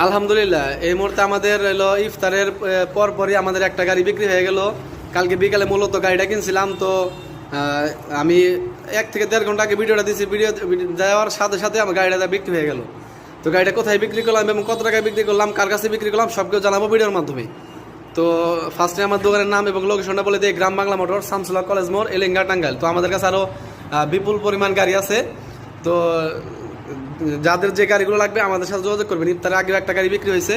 আলহামদুলিল্লাহ এই মুহূর্তে আমাদের হলো ইফতারের পরপরই আমাদের একটা গাড়ি বিক্রি হয়ে গেল। কালকে বিকালে মূলত গাড়িটা কিনছিলাম, তো আমি 1 থেকে দেড় ঘন্টা আগে ভিডিওটা দিয়েছি। ভিডিও দেওয়ার সাথে সাথে আমার গাড়িটা বিক্রি হয়ে গেল। তো গাড়িটা কোথায় বিক্রি করলাম এবং কত টাকায় বিক্রি করলাম, কার কাছে বিক্রি করলাম, সব কিছু জানাবো ভিডিওর মাধ্যমে। তো ফার্স্টে আমার দোকানের নাম এবং লোকেশনটা বলে দিই, গ্রাম বাংলা মোটর, শামসুল্লাহ কলেজ মোড়, এলেঙ্গা, টাঙ্গাইল। তো আমাদের কাছে আরও বিপুল পরিমাণ গাড়ি আছে। তো যাদের যে গাড়িগুলো লাগবে আমাদের সাথে যোগাযোগ করবেন। ইফতারের আগেও একটা গাড়ি বিক্রি হয়েছে,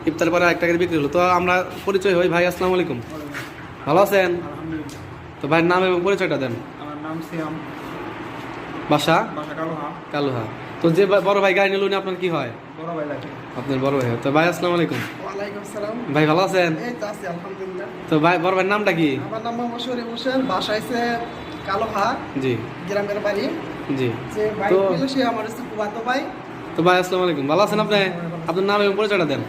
ইফতার পরে একটা গাড়ি বিক্রি হলো। তো আমরা পরিচয় হই। ভাই আসসালামু আলাইকুম, ভালো আছেন? তো ভাইয়ের নাম এবং পরিচয়টা দেন। আমার নাম সিয়াম, বাসা বাসা কালোহা। কালুহা। তো যে বড় ভাই গাড়ি নিল উনি আপনার কি হয়? বড় ভাই লাগে। আপনার বড় ভাই। তো ভাই আসসালামু আলাইকুম। ওয়ালাইকুম আসসালাম। ভাই ভালো আছেন? এই তো আছি আলহামদুলিল্লাহ। তো ভাই বড় ভাইয়ের নামটা কি? আমার নাম মোহাম্মদ শরীফ হোসেন, বাসা হইছে কালোহা, জি গ্রামের বাড়ি। জি। যে ভাই তো ছিল সে আমার হচ্ছে ফুফাতো ভাই। তো ভাই আসসালামু আলাইকুম, ভালো আছেন আপনি? আপনার নাম এবং পরিচয়টা দেন।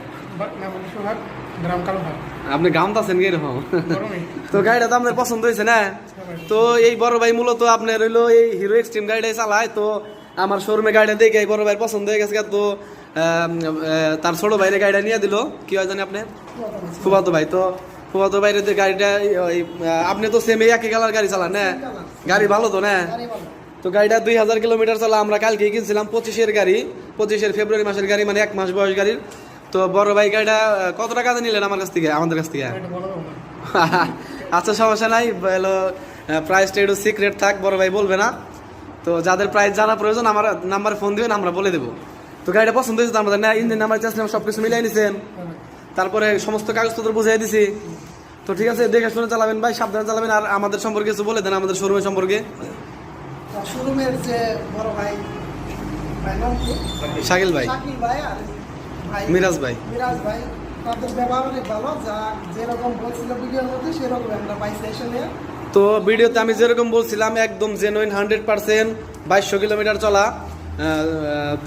নাম হলো সোহাগ, গ্রাম কালোহা। আপনি গামতাছেন কি এরকম? তো গাড়িটা তো আপনার পছন্দ হয়েছে না? তো এই বড় ভাই মূলত আপনার হইলো এই হিরো এক্সট্রিম গাড়িটাই চালায়। তো আমার শোরুমে গাড়িটা দেখে এই বড় ভাই পছন্দ হয়ে গেছে। তো তার ছোট ভাইরে গাড়িটা নিয়ে দিল। কি হয় জানি আপনি? ফুফাতো ভাই। তো ফুফাতো ভাইরে গাড়িটা আপনি তো সেম একই কালার গাড়ি চালান না? গাড়ি ভালো তো না? তো গাড়িটা 2000 কিলোমিটার চলা। আমরা কালকে কিনছিলাম 25-এর গাড়ি, 25-এর ফেব্রুয়ারি মাসের গাড়ি, মানে 1 মাস বয়স গাড়ির। তো বড় ভাই গাড়িটা কত টাকা নিলেন আমার কাছ থেকে, আমাদের কাছ থেকে? আচ্ছা সমস্যা নাই, হলো প্রাইসটা একটু সিক্রেট থাক, বড় ভাই বলবে না। তো যাদের প্রাইস জানা প্রয়োজন আমার নাম্বারে ফোন দিবেন, আমরা বলে দেবো। তো গাড়িটা পছন্দ হয়েছে তো আমাদের না? ইঞ্জিন নাম্বার চাচ্ছিলাম, সব কিছু মিলাই নিছেন, তারপরে সমস্ত কাগজপত্র বুঝিয়ে দিছি। তো ঠিক আছে, দেখে শুনে চালাবেন ভাই, সাবধানে চালাবেন। আর আমাদের সম্পর্কে কিছু বলে দেন, আমাদের শোরুমের সম্পর্কে। শোরুমের যে বড় ভাই, ভাই নাম কি? শাকিল ভাই, শাকিল ভাই আর ভাই মিরাজ ভাই। মিরাজ ভাই, তাদের ব্যবহার অনেক ভালো। যা যেরকম বলছিল ভিডিওর মধ্যে সেরকম আমরা পাইছি এসে নিয়ে। তো ভিডিওতে আমি যেরকম বলছিলাম একদম জেনুইন 100%। 2200 কিলোমিটার চলা,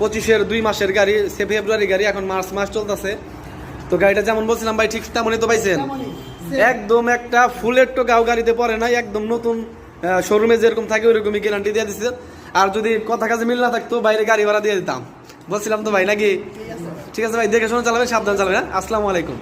25-এর 2 মাসের গাড়ি, ফেব্রুয়ারি গাড়ি, এখন মার্চ মাস চলতেছে। তো গাড়িটা যেমন বলছিলাম ভাই ঠিক তেমনই তো পাইছেন। একদম একটা ফুলের টোকাও গাড়িতে পড়ে নাই, একদম নতুন শোরুমে যেরকম থাকে ওইরকমই গ্যারান্টি দিয়ে দিচ্ছে। আর যদি কথা কাজে মিল না থাকতো বাইরে গাড়ি ভাড়া দিয়ে দিতাম, বলছিলাম তো ভাই নাকি? ঠিক আছে ভাই, দেখে শুনে চালাবেন, সাবধানে চালাবেন। হ্যাঁ, আসসালামু আলাইকুম।